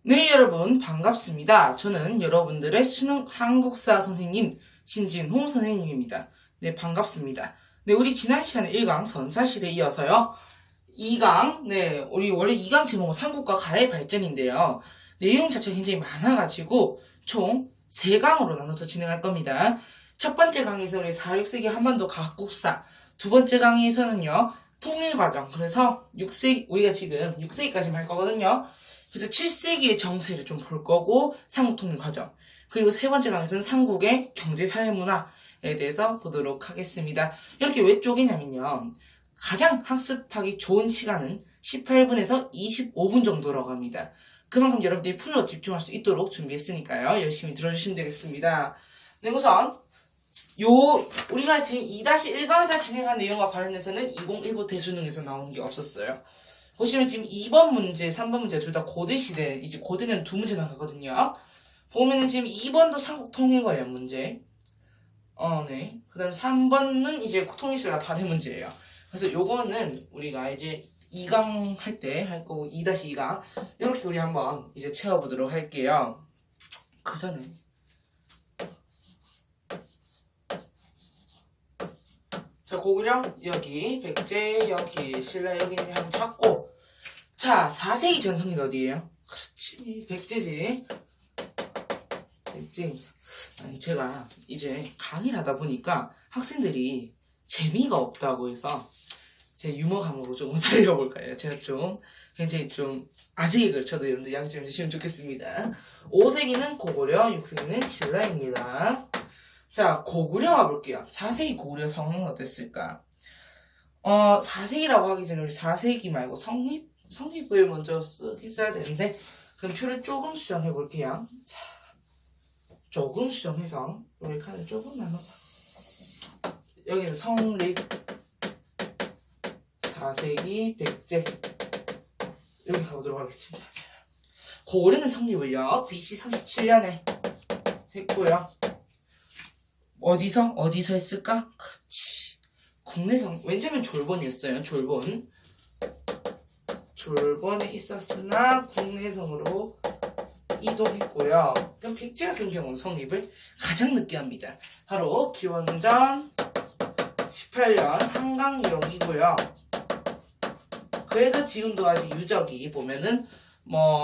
네, 여러분 반갑습니다. 저는 여러분들의 수능 한국사 선생님 신진호 선생님입니다. 네, 반갑습니다. 네, 우리 지난 시간에 1강 선사시대에 이어서요. 2강, 네, 우리 원래 2강 제목은 삼국과 가의 발전인데요. 내용 자체가 굉장히 많아가지고 총 3강으로 나눠서 진행할 겁니다. 첫 번째 강의에서 우리 4, 6세기 한반도 각국사, 두 번째 강의에서는요, 통일과정, 그래서 6세기, 우리가 지금 6세기까지 할 거거든요. 그래서 7세기의 정세를 좀 볼 거고, 삼국통일 과정. 그리고 세 번째 강의에서는 삼국의 경제, 사회, 문화에 대해서 보도록 하겠습니다. 이렇게 왜 쪼개냐면요. 가장 학습하기 좋은 시간은 18분에서 25분 정도라고 합니다. 그만큼 여러분들이 풀로 집중할 수 있도록 준비했으니까요. 열심히 들어주시면 되겠습니다. 네, 우선 우리가 지금 2-1강에서 진행한 내용과 관련해서는 2019 대수능에서 나오는 게 없었어요. 보시면 지금 2번 문제, 3번 문제 둘 다 고대시대, 이제 고대는 2문제 나가거든요. 보면은 지금 2번도 삼국통일 관련 문제. 네. 그 다음에 3번은 이제 통일시대가 반해 문제예요. 그래서 요거는 우리가 이제 2강 할 때 할 거고, 2-2강. 이렇게 우리 한번 이제 채워보도록 할게요. 그 전에. 자, 고구려 여기, 백제 여기, 신라 여기 한번 찾고. 자, 4세기 전성기는 어디예요? 그렇지, 백제지. 백제입니다. 아니, 제가 이제 강의를 하다 보니까 학생들이 재미가 없다고 해서 제 유머 감으로 조금 살려볼까요? 제가 좀 굉장히 좀 아직에 걸쳐도 여러분들 양해 좀 해주시면 좋겠습니다. 5세기는 고구려, 6세기는 신라입니다. 자, 고구려 가볼게요. 4세기 고구려 성은 어땠을까? 4세기라고 하기 전에 우리 4세기 말고 성립을 먼저 써야 되는데, 그럼 표를 조금 수정해 볼게요. 자, 조금 수정해서 우리 칸을 조금 나눠서 여기는 성립 4세기 백제 여기 가보도록 하겠습니다. 자, 고구려는 성립을요 BC 37년에 했고요. 어디서 했을까? 그렇지, 국내성. 왜냐면 졸본이었어요. 졸본에 있었으나 국내성으로 이동했고요. 그럼 백제 같은 경우는 성립을 가장 늦게 합니다. 바로 기원전 18년 한강유역이고요. 그래서 지금도 아직 유적이 보면은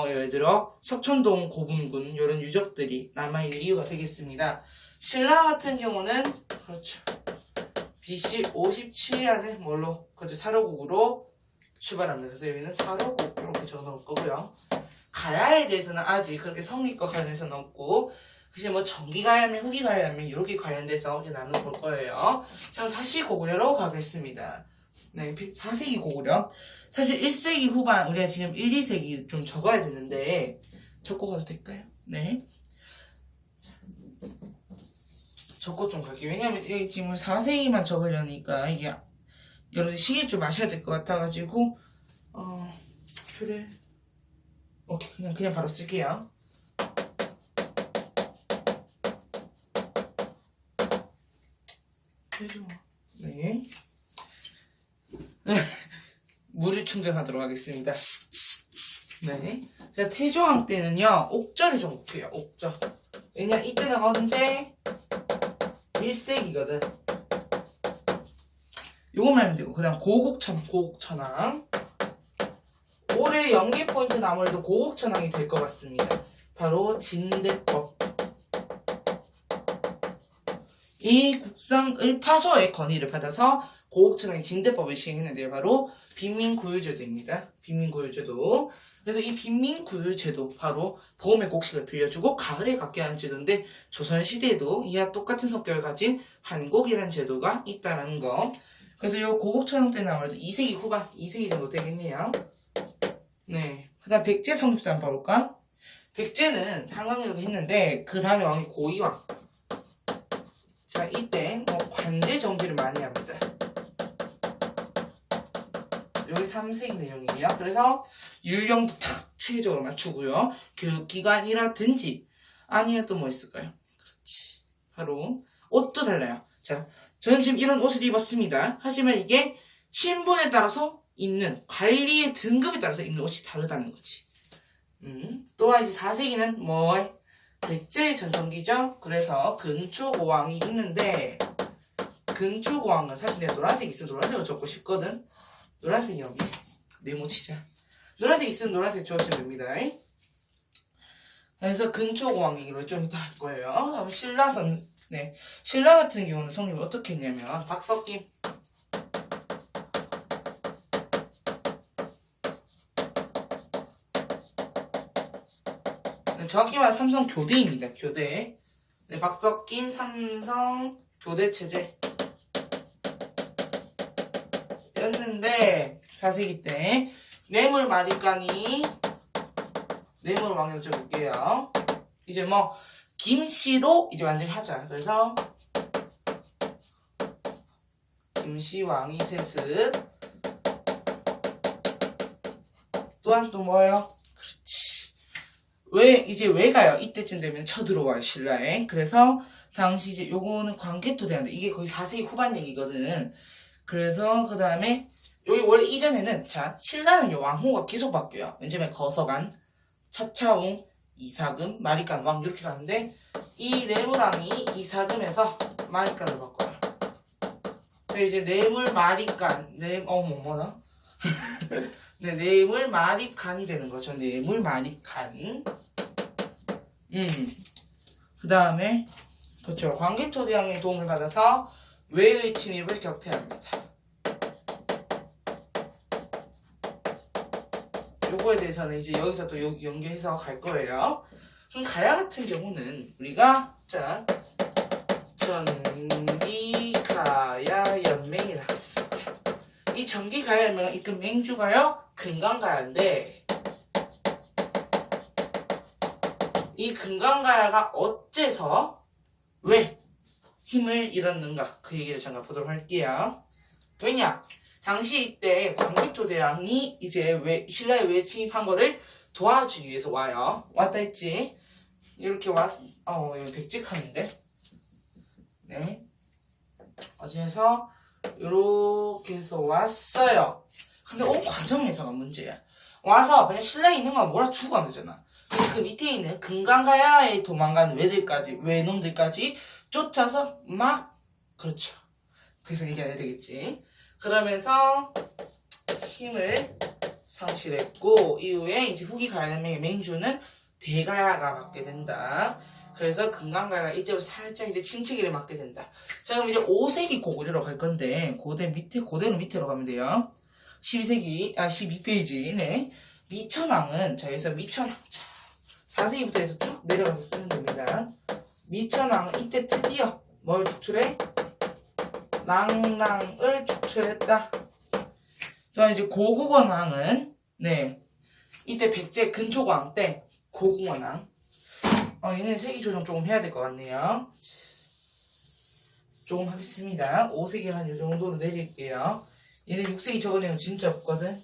예를 들어 석천동 고분군 이런 유적들이 남아있는 이유가 되겠습니다. 신라 같은 경우는 그렇죠, BC 57년에 사로국으로 출발합니다. 그래서 여기는 사로국 이렇게 적어놓을 거고요. 가야에 대해서는 아직 그렇게 성립과 관련해서는 없고, 그냥 전기 가야면 후기 가야면 이렇게 관련돼서 이제 나눠볼 거예요. 그럼 다시 고구려로 가겠습니다. 네, 4세기 고구려. 사실 1세기 후반, 우리가 지금 1, 2세기 좀 적어야 되는데 적고 가도 될까요? 네. 적고 좀 갈게요. 왜냐면 여기 지금 4세기만 적으려니까 이게 여러분들 시계 좀 마셔야 될 것 같아가지고 표를 오케이, 그냥 바로 쓸게요. 네. 물을 충전하도록 하겠습니다. 네. 제가 태조왕 때는요, 옥저를 좀 볼게요. 옥저. 왜냐, 이때는 언제? 1세기거든. 요것만 하면 되고, 그 다음 고국천왕. 올해 연계 포인트는 아무래도 고국천왕이 될 것 같습니다. 바로 진대법. 이 국상 을파소의 건의를 받아서 고국천왕이 진대법을 시행했는데요. 바로 빈민구유제도입니다. 빈민구유제도. 그래서 이 빈민구유제도 바로 봄에 곡식을 빌려주고 가을에 갖게 하는 제도인데, 조선시대에도 이와 똑같은 성격을 가진 한곡이라는 제도가 있다는 거. 그래서 이 고국천왕 때는 아무래도 2세기 후반, 2세기 정도 되겠네요. 네. 그 다음 백제 성립사 한번 봐볼까? 백제는 한강유역을 했는데, 그 다음에 왕이 고이왕. 자, 이때 관제 정비를 많이 합니다. 여기 3세기 내용이에요. 그래서 율령도 탁 체계적으로 맞추고요. 교육기관이라든지 아니면 또 뭐 있을까요? 그렇지, 바로 옷도 달라요. 자, 저는 지금 이런 옷을 입었습니다. 하지만 이게 신분에 따라서 입는, 관리의 등급에 따라서 입는 옷이 다르다는 거지. 또한 이제 4세기는 뭐 백제의 전성기죠. 그래서 근초고왕이 있는데 근초고왕은 사실 내가 노란색 있으면 노란색을 적고 싶거든. 노란색이 여기 네모치자. 노란색 있으면 노란색 적으시면 됩니다. 그래서 근초고왕 얘기를 좀 이따 할 거예요. 그럼 신라 같은 경우는 성립을 어떻게 했냐면 박석김 정확히 말하면 삼성 교대입니다. 교대. 네, 박석김 삼성 교대 체제 였는데 4세기 때 뇌물 마리간이 뇌물 왕을 적을게요. 이제 뭐 김씨로 이제 완전히 하자. 그래서 김씨 왕이 셋은 또한 또 뭐예요? 왜 가요? 이때쯤 되면 쳐들어와요, 신라에. 그래서, 당시 이제 요거는 광개토 대왕인데, 이게 거의 4세기 후반 얘기거든. 그래서, 그 다음에, 여기 원래 이전에는, 자, 신라는 왕후가 계속 바뀌어요. 왜냐면 거서관, 차차웅, 이사금, 마리간 왕, 이렇게 가는데, 이 뇌물왕이 이사금에서 마리간을 바꿔요. 그래서 이제 뇌물 마리간, 뭐다? 네, 뇌물 마립간이 되는 거죠. 뇌물 마립간. 그 다음에, 그렇죠. 광개토 대왕의 도움을 받아서 외의 침입을 격퇴합니다. 요거에 대해서는 이제 여기서 또 연계해서 갈 거예요. 그럼 가야 같은 경우는 우리가, 자, 전기가야 연맹이라고 했습니다. 이 전기가야 연맹을 이끈 맹주가요? 금강가야인데 이 금강가야가 어째서 왜 힘을 잃었는가 그 얘기를 잠깐 보도록 할게요. 왜냐? 당시 이때 광개토 대왕이 이제 신라에 외 침입한 거를 도와주기 위해서 와요. 왔다 했지? 이렇게 여기 백직하는데 네. 어제서 이렇게 해서 왔어요. 근데 온 과정에서가 문제야. 와서 그냥 신라에 있는 거 몰아주고 하면 되잖아. 근데 그 밑에 있는 금강가야에 도망간 외놈들까지 쫓아서 그렇죠. 그래서 얘기 안 해도 되겠지. 그러면서 힘을 상실했고 이후에 이제 후기 가야명의 맹주는 대가야가 맡게 된다. 그래서 금강가야가 이때부터 살짝 이제 침체기를 맞게 된다. 자, 그럼 이제 5세기 고구려로 갈 건데 고대는 밑으로 가면 돼요. 12페이지. 네. 미천왕은, 자, 여기서 미천왕. 자, 4세기부터 해서 쭉 내려가서 쓰면 됩니다. 미천왕은 이때 드디어 뭘 축출해? 낭랑을 축출했다. 자, 이제 고국원왕은, 네. 이때 백제 근초고왕 때 고국원왕. 얘는 세기 조정 조금 해야 될 것 같네요. 조금 하겠습니다. 5세기 한 요 정도로 내릴게요. 얘네 6세기 적어내면 진짜 없거든.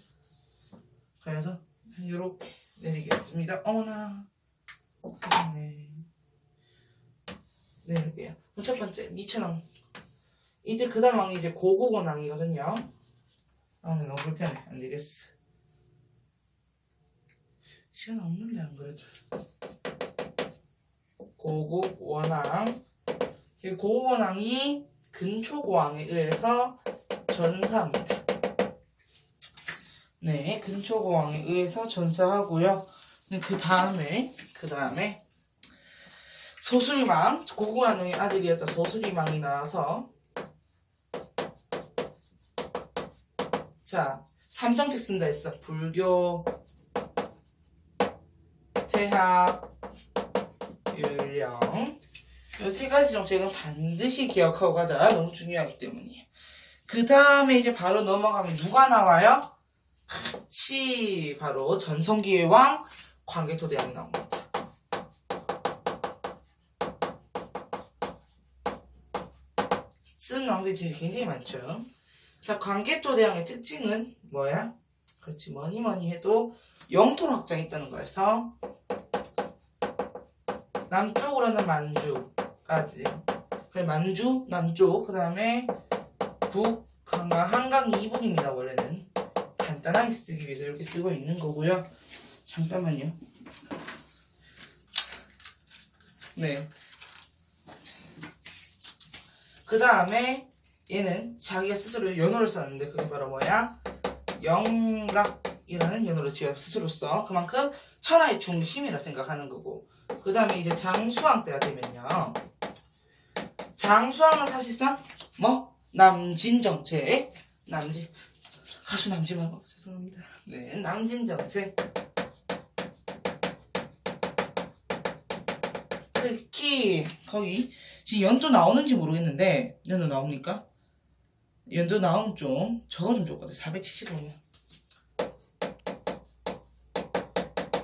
그래서 요렇게 내리겠습니다. 어머나 세상에. 내릴게요. 첫 번째 미천왕. 이때 그 다음 왕이 이제 고국원왕이거든요. 너무 불편해. 안 되겠어. 시간 없는데 안 그래도. 고국원왕. 고국원왕이 근초고왕에 의해서 전사합니다. 네, 근초고왕에 의해서 전사하고요. 그 다음에 소수리망, 고국원왕의 아들이었던 소수리망이 나와서 자, 삼정책 쓴다 했어. 불교, 태학, 율령. 이 세 가지 정책은 반드시 기억하고 가자. 너무 중요하기 때문이에요. 그 다음에 이제 바로 넘어가면 누가 나와요? 같이 바로 전성기의 왕 광개토 대왕이 나옵니다. 쓴 왕들이 지금 굉장히 많죠. 자, 광개토 대왕의 특징은 뭐야? 그렇지, 뭐니 해도 영토를 확장했다는 거여서 남쪽으로는 만주까지, 만주 남쪽, 그 다음에 한강 이북입니다. 원래는 간단하게 쓰기 위해서 이렇게 쓰고 있는 거고요. 잠깐만요. 네. 그 다음에 얘는 자기가 스스로 연호를 썼는데 그게 바로 뭐야? 영락이라는 연호를 지가 스스로 써. 그만큼 천하의 중심이라 생각하는 거고. 그 다음에 이제 장수왕 때가 되면요. 장수왕은 사실상 뭐? 남진정책. 가수 남진 말고 죄송합니다. 네, 남진정책. 특히 거기 지금 연도 나오는지 모르겠는데 연도 나옵니까? 연도 나오면 좀 저거 좀 줬거든. 475년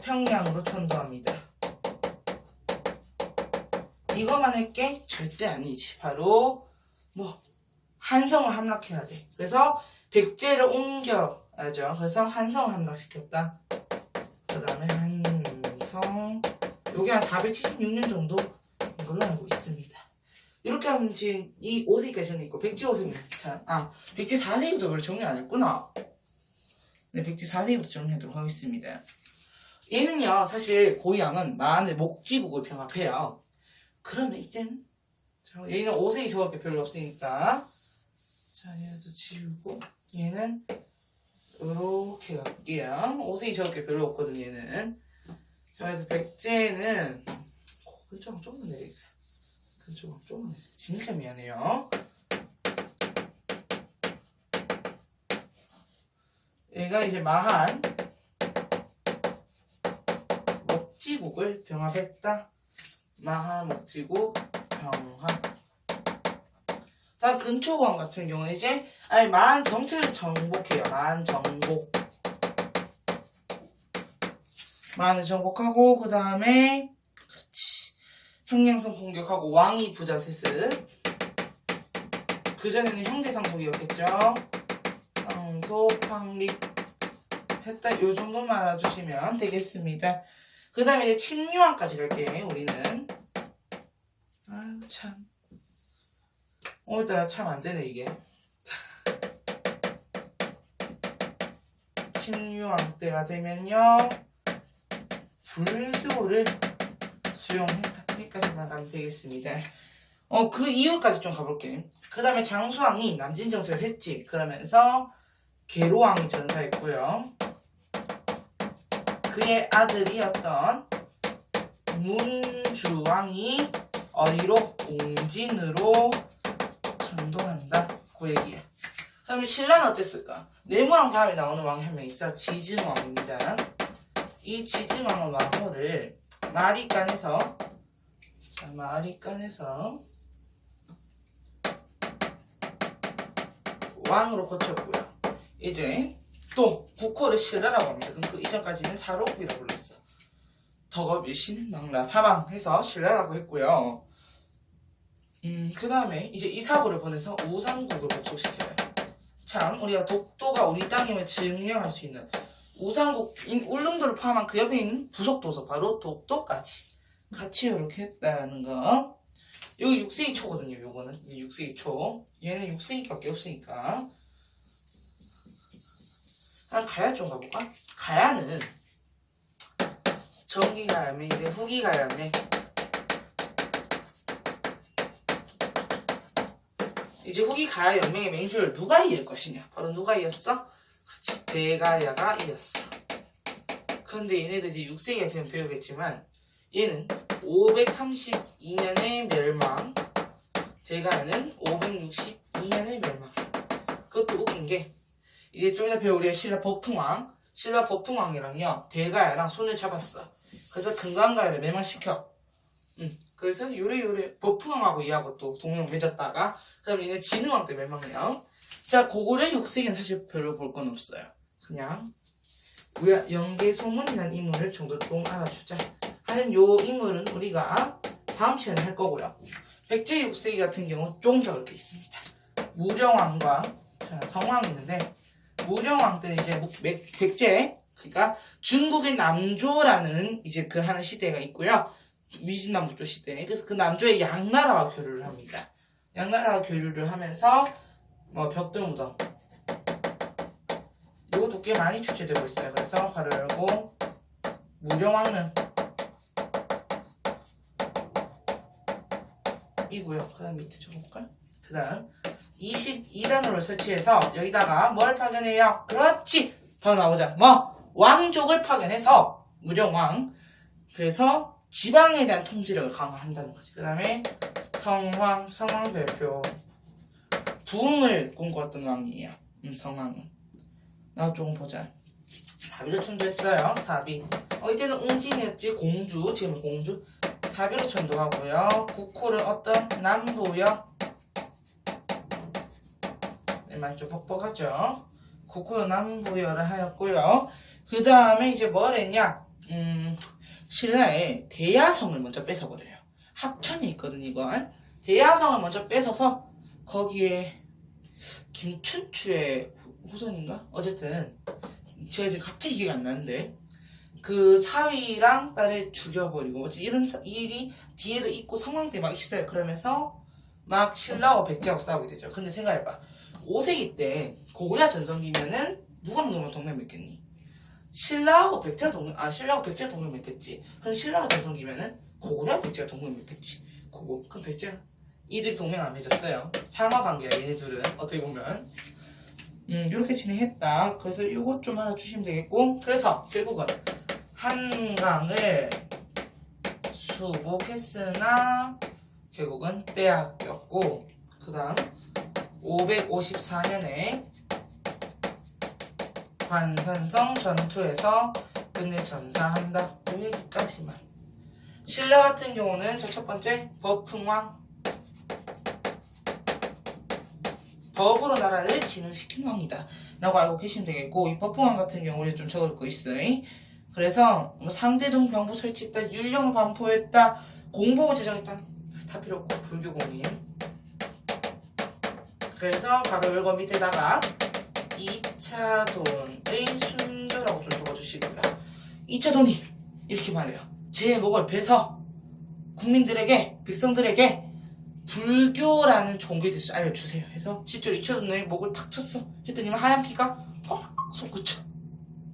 평양으로 천도합니다. 이거만 할게 절대 아니지. 바로 뭐 한성을 함락해야 돼. 그래서 백제를 옮겨야죠. 그래서 한성을 함락시켰다. 그 다음에 한성 요게 한 476년 정도 이걸로 알고 있습니다. 이렇게 하면 지금 이 5세기까지 정리했고 백제 5세기 백제 4세기부터 별로 정리 안 했구나. 네, 백제 4세기부터 정리하도록 하겠습니다. 얘는요 사실 고향은 만의 목지국을 병합해요. 그러면 이때는 얘는 5세기 저밖에 별로 없으니까 자 얘도 지우고 얘는 이렇게 갈게요. 5세기 저밖에 별로 없거든 얘는. 자 그래서 백제는 근조각 조금만 내리겠다. 근조각 조금만 내리겠다. 진짜 미안해요. 얘가 이제 마한 목지국을 병합했다. 마한 목지국 병합. 자 근초광 같은 경우는 이제 마한 정체를 정복해요. 마한 정복. 마한을 정복하고 그 다음에 그렇지 형량성 공격하고 왕이 부자 셋을. 그전에는 형제상속이었겠죠. 상속 확립 했다. 요 정도만 알아주시면 되겠습니다. 그 다음에 이제 침유왕까지 갈게요. 우리는 아유 참 오늘따라 참 안되네 이게. 침유왕 때가 되면요 불교를 수용했다. 여기까지만 가면 되겠습니다. 그 이후까지 좀 가볼게. 그 다음에 장수왕이 남진정책을 했지. 그러면서 계로왕이 전사했고요. 그의 아들이었던 문주왕이 어리로 옹진으로 전도한다. 그 얘기야. 그러면 신라는 어땠을까? 네모랑 다음에 나오는 왕이 한 명 있어. 지증왕입니다. 이 지증왕은 왕호를 마리간에서 왕으로 거쳤고요. 이제 또 국호를 신라라고 합니다. 그럼 그 이전까지는 사록이라고 불렀어. 덕업일신 망라 사방해서 신라라고 했고요. 그 다음에 이제 이사부를 보내서 우상국을 복속시켜요. 참 우리가 독도가 우리 땅임을 증명할 수 있는 우상국 울릉도를 포함한 그 옆에 있는 부속도서 바로 독도까지 같이 이렇게 했다는 거. 여기 6세기 초거든요. 요거는 6세기 초. 얘는 6세기밖에 없으니까. 가야 좀 가볼까? 가야는 전기 가야매 이제 후기 가야매. 이제 후기 가야 연맹의 맹주를 누가 이을 것이냐? 바로 누가 이었어? 그렇지, 대가야가 이었어. 그런데 얘네들 이제 6세기가 되면 배우겠지만 얘는 532년의 멸망, 대가야는 562년의 멸망. 그것도 웃긴 게 이제 좀 이따 배울 우리의 신라 법통왕이랑요 대가야랑 손을 잡았어. 그래서 금강가야를 멸망시켜. 그래서 요래 법통왕하고 얘하고 또 동맹을 맺었다가 그다음 얘는 진흥왕 때 멸망해요. 자, 고구려 6세기는 사실 별로 볼 건 없어요. 그냥 영계소문이라는 인물을 정도 좀 알아주자 하는 요 인물은 우리가 다음 시간에 할 거고요. 백제 6세기 같은 경우 좀 적을 게 있습니다. 무령왕과 성왕이 있는데 무령왕 때는 이제 백제 그러니까 중국의 남조라는 이제 그 하는 시대가 있고요. 위진남북조 시대. 그래서 그 남조의 양나라와 교류를 합니다. 양나라와 교류를 하면서 벽돌무덤 이것도 꽤 많이 출제되고 있어요. 그래서 괄호 열고 무령왕은 이고요. 그 다음 밑에 줘볼까? 그 다음 22단으로 설치해서 여기다가 뭘 파견해요? 그렇지! 바로 나오자. 뭐? 왕족을 파견해서 무령왕. 그래서 지방에 대한 통치력을 강화한다는 거지. 그 다음에 성왕 별표. 부흥을 꿈꿨던 왕이에요. 성왕은. 나 조금 보자. 사비로 천도했어요. 사비. 이때는 웅진이었지. 공주. 지금 공주. 사비로 천도하고요. 국호를 어떤 남부요. 네, 많이 좀 뻑뻑하죠. 국호를 남부여를 하였고요. 그 다음에 이제 뭘 했냐? 신라의 대야성을 먼저 뺏어버려요. 합천이 있거든, 이거. 대야성을 먼저 뺏어서 거기에 김춘추의 후손인가? 어쨌든 제가 지금 갑자기 기억이 안 나는데 그 사위랑 딸을 죽여버리고 이런 일이 뒤에도 있고 성왕 때 막 있어요. 그러면서 막 신라와 백제하고 싸우게 되죠. 근데 생각해봐. 5세기 때 고구려 전성기면은 누구랑 누구랑 동맹 맺겠니? 신라하고 백제가 동맹 맺겠지. 그럼 신라가 전성기면은 고구려 백제가 동맹 맺겠지. 그럼 백제가 이들이 동맹 안 맺었어요. 상하관계야 얘네들은 어떻게 보면. 이렇게 진행했다. 그래서 이것 좀 하나 주시면 되겠고. 그래서 결국은 한강을 수복했으나 결국은 빼앗겼고, 그 다음 554년에 관산성 전투에서 끝내 전사한다. 여기까지만. 신라 같은 경우는 저 첫 번째 법흥왕, 법으로 나라를 진흥시킨 왕이다 라고 알고 계시면 되겠고, 이 법흥왕 같은 경우에 좀 적을 거 있어요. 그래서 상대동 병부 설치했다, 율령을 반포했다, 공복을 제정했다, 다 필요 없고 불교공인. 그래서 가로 열고 밑에다가 2차돈의 순교라고 좀 적어주시고요. 2차돈이 이렇게 말해요. 제 목을 베서 국민들에게, 백성들에게 불교라는 종교에 대해서 알려주세요. 해서 실제로 2차돈의 목을 탁 쳤어. 했더니 하얀 피가 확 솟구쳐.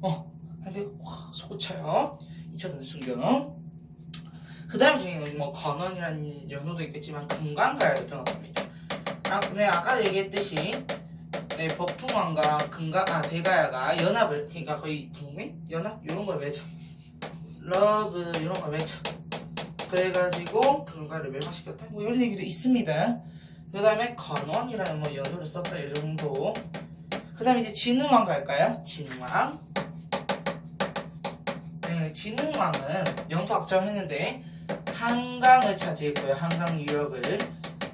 하얀 피가 확 솟구쳐요. 2차돈의 순교. 그 다음 중에는 뭐 건원이라는 연호도 있겠지만 금강가야를 병합니다. 내가 아까 얘기했듯이 법흥왕과 대가야가 연합을, 그러니까 거의 동맹? 연합? 이런 걸 맺어. 러브 이런 걸 맺어. 그래가지고 금강가를 멸망시켰다. 뭐 이런 얘기도 있습니다. 그 다음에 건원이라는 뭐 연호를 썼다 이 정도. 그 다음에 이제 진흥왕 갈까요? 진흥왕. 네, 진흥왕은 영토 확장을 했는데 한강을 차지했고요. 한강 유역을.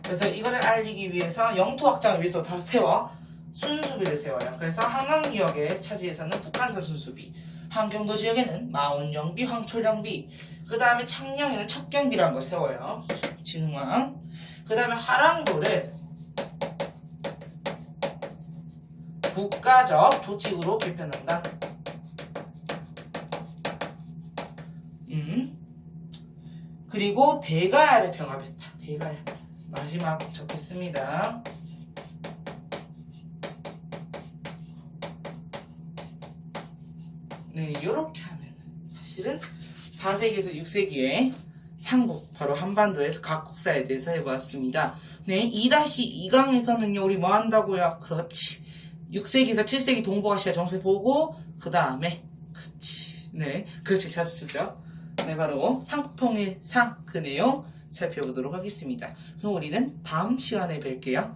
그래서 이거를 알리기 위해서 영토 확장을 위해서 다 세워 순수비를 세워요. 그래서 한강 유역에 차지해서는 북한산 순수비, 함경도 지역에는 마운영비, 황초령비, 그 다음에 창녕에는 척경비라는 걸 세워요. 진흥왕. 그 다음에 화랑도를 국가적 조직으로 개편한다. 그리고 대가야를 병합했다. 대가야. 마지막 적겠습니다. 네, 이렇게 하면 사실은 4세기에서 6세기의 삼국, 바로 한반도에서 각 국사에 대해서 해보았습니다. 네, 2-2강에서는요, 우리 뭐 한다고요? 그렇지. 6세기에서 7세기 동북아시아 정세 보고, 그 다음에, 그렇지. 네, 그렇지. 자주주죠. 네, 바로 삼국통일상 그 내용 살펴보도록 하겠습니다. 그럼 우리는 다음 시간에 뵐게요.